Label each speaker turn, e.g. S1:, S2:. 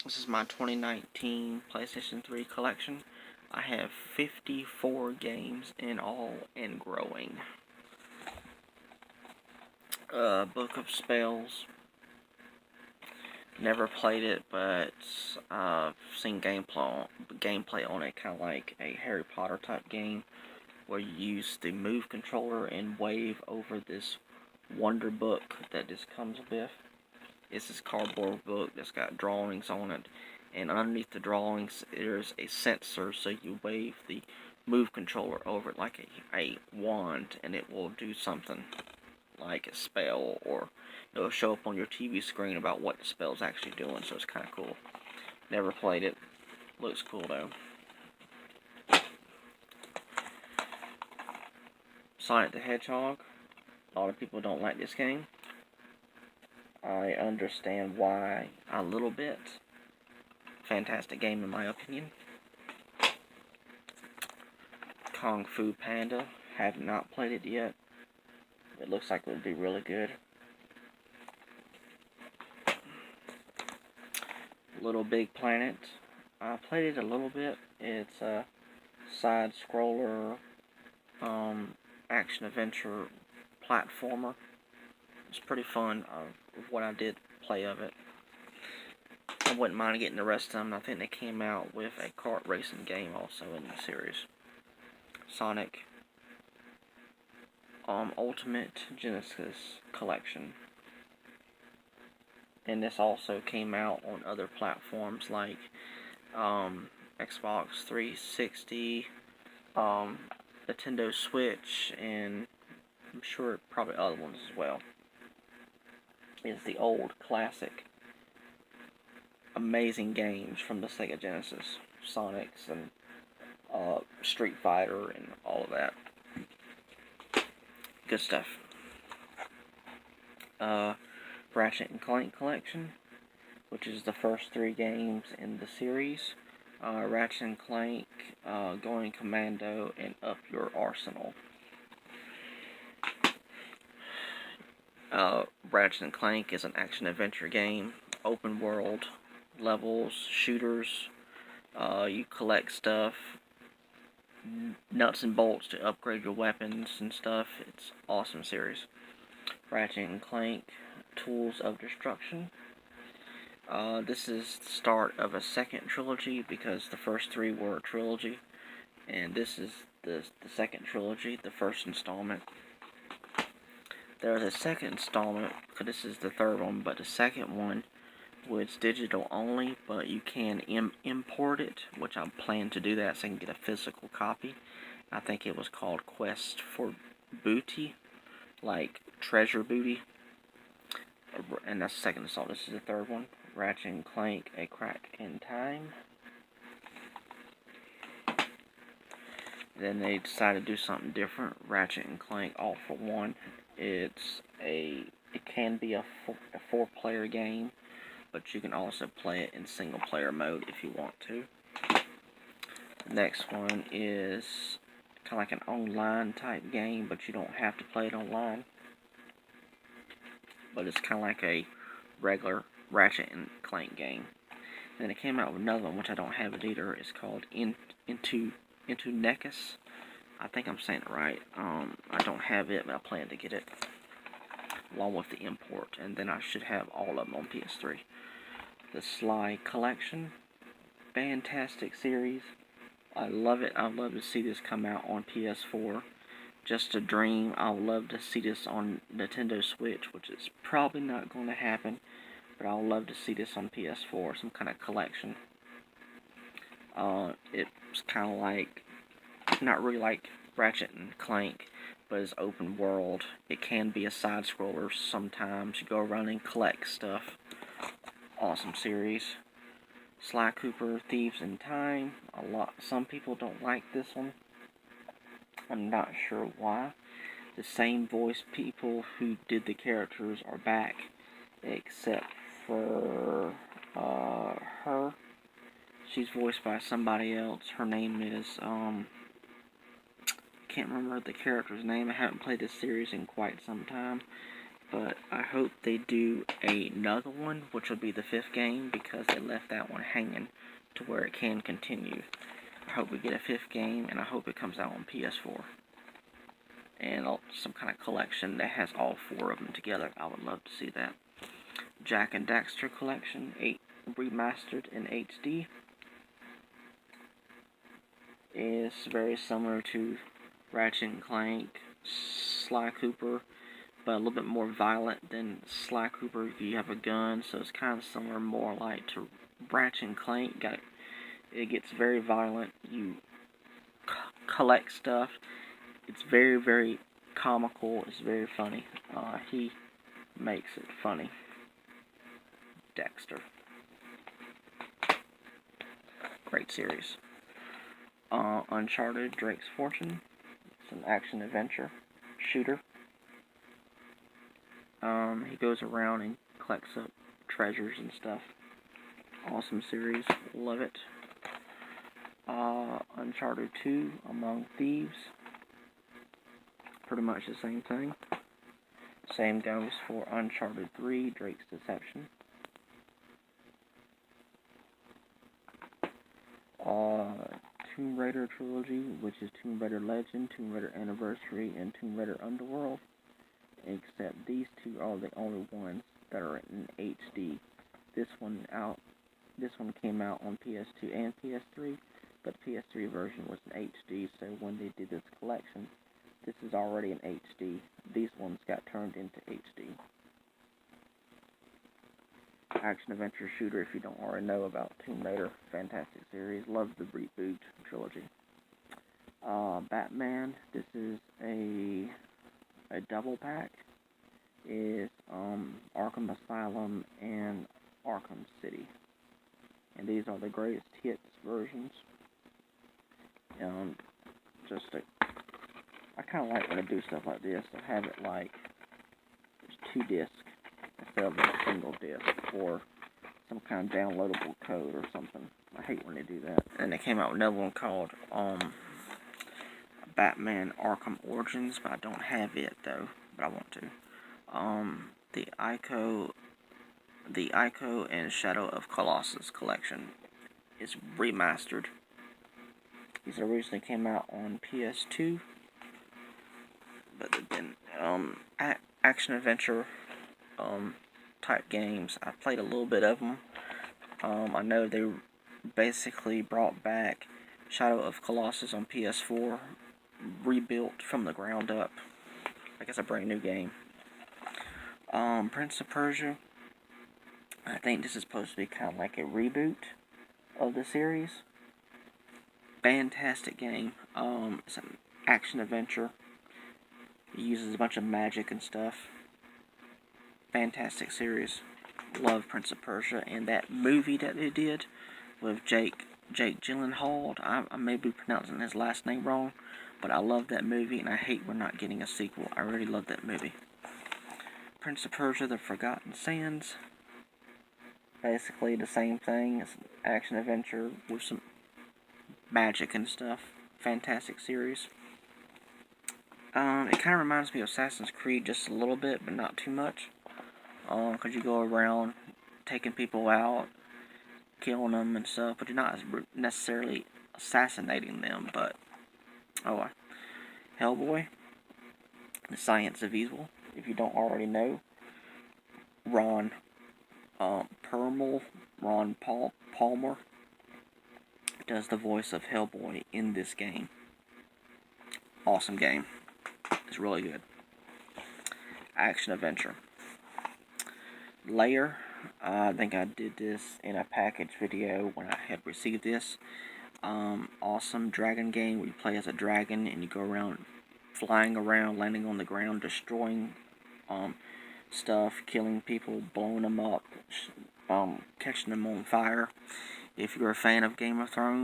S1: This is my 2019 PlayStation 3 collection. I have 54 games in all and growing. Book of Spells. Never played it, but I've seen gameplay on it, kind of like a Harry Potter type game, where you use the move controller and wave over this wonder book that this comes with. It's this cardboard book that's got drawings on it, and underneath the drawings there's a sensor, so you wave the move controller over it like a wand, and it will do something like a spell, or it'll show up on your TV screen about what the spell's actually doing, so it's kind of cool. Never played it. Looks cool though. Sonic the Hedgehog. A lot of people don't like this game. I understand why a little bit. Fantastic game in my opinion. Kung Fu Panda. Have not played it yet. It looks like it would be really good. Little Big Planet. I played it a little bit. It's a side-scroller action-adventure platformer. It's pretty fun, what I did play of it. I wouldn't mind getting the rest of them. I think they came out with a kart racing game also in the series. Sonic Ultimate Genesis Collection. And this also came out on other platforms like Xbox 360, Nintendo Switch, and I'm sure probably other ones as well. It's the old classic amazing games from the Sega Genesis. Sonics and Street Fighter and all of that. Good stuff. Ratchet and Clank Collection, which is the first 3 games in the series. Ratchet and Clank, Going Commando, and Up Your Arsenal. Ratchet and Clank is an action-adventure game, open world, levels, shooters. You collect stuff, nuts and bolts to upgrade your weapons and stuff. It's an awesome series. Ratchet and Clank, Tools of Destruction. This is the start of a second trilogy, because the first 3 were a trilogy, and this is the second trilogy, the first installment. There's a second installment, because this is the third one, but the second one was digital only, but you can import it, which I plan to do that so I can get a physical copy. I think it was called Quest for Booty, like treasure booty, and that's the second installment. This is the third one. Ratchet and Clank, A Crack in Time. Then they decided to do something different. Ratchet and Clank All for One. It can be a 4-player game, but you can also play it in single-player mode if you want to. The next one is kind of like an online type game, but you don't have to play it online. But it's kind of like a regular Ratchet and Clank game. And then it came out with another one, which I don't have it either. It's called Into Necus. I think I'm saying it right. I don't have it, but I plan to get it along with the import, and then I should have all of them on PS3. The Sly Collection, fantastic series. I love it. I'd love to see this come out on PS4. Just a dream. I would love to see this on Nintendo Switch, which is probably not going to happen, but I would love to see this on PS4, some kind of collection. It's kind of like, not really like Ratchet and Clank, but it's open world. It can be a side scroller sometimes. You go around and collect stuff. Awesome series. Sly Cooper, Thieves in Time. Some people don't like this one. I'm not sure why. The same voice people who did the characters are back, except for her. She's voiced by somebody else. Her name is can't remember the character's name. I haven't played this series in quite some time, but I hope they do another one, which will be the 5th game, because they left that one hanging to where it can continue. I hope we get a 5th game, and I hope it comes out on PS4. And some kind of collection that has all 4 of them together. I would love to see that. Jak and Daxter collection, 8 remastered in HD. Is very similar to Ratchet and Clank, Sly Cooper, but a little bit more violent than Sly Cooper if you have a gun, so it's kind of similar, more like to Ratchet and Clank. It gets very violent. You collect stuff. It's very, very comical. It's very funny. He makes it funny. Dexter. Great series. Uncharted, Drake's Fortune. It's an action-adventure shooter. He goes around and collects up treasures and stuff. Awesome series. Love it. Uncharted 2, Among Thieves. Pretty much the same thing. Same goes for Uncharted 3, Drake's Deception. Tomb Raider trilogy, which is Tomb Raider Legend, Tomb Raider Anniversary, and Tomb Raider Underworld. Except these 2 are the only ones that are in HD. This one came out on PS2 and PS3, but the PS3 version was in HD, so when they did this collection, this is already in HD. These ones got turned into HD. Action-adventure shooter, if you don't already know about Tomb Raider. Fantastic series. Love the reboot trilogy. Batman, this is a double pack. Is Arkham Asylum and Arkham City. And these are the greatest hits versions. I kind of like when I do stuff like this, to have it like there's 2 discs instead of a single disc, or some kind of downloadable code or something. I hate when they do that. And they came out with another one called Batman Arkham Origins, but I don't have it though, but I want to. The Ico and Shadow of Colossus collection is remastered. These originally came out on PS2, but they've been action adventure type games. I played a little bit of them. I know they basically brought back Shadow of Colossus on PS4, rebuilt from the ground up. I guess a brand new game. Prince of Persia. I think this is supposed to be kind of like a reboot of the series. Fantastic game. It's an action adventure. It uses a bunch of magic and stuff. Fantastic series. Love Prince of Persia, and that movie that they did with Jake Gyllenhaal. I may be pronouncing his last name wrong, but I love that movie, and I hate we're not getting a sequel. I really love that movie. Prince of Persia: The Forgotten Sands. Basically the same thing. It's an action adventure with some magic and stuff. Fantastic series. It kind of reminds me of Assassin's Creed just a little bit, but not too much. Because you go around taking people out, killing them and stuff, but you're not necessarily assassinating them. But Hellboy, The Science of Evil. If you don't already know, Ron Palmer does the voice of Hellboy in this game. Awesome game. It's really good. Action adventure. Layer. I think I did this in a package video when I had received this. Awesome dragon game where you play as a dragon and you go around, flying around, landing on the ground, destroying stuff, killing people, blowing them up, catching them on fire. If you're a fan of Game of Thrones,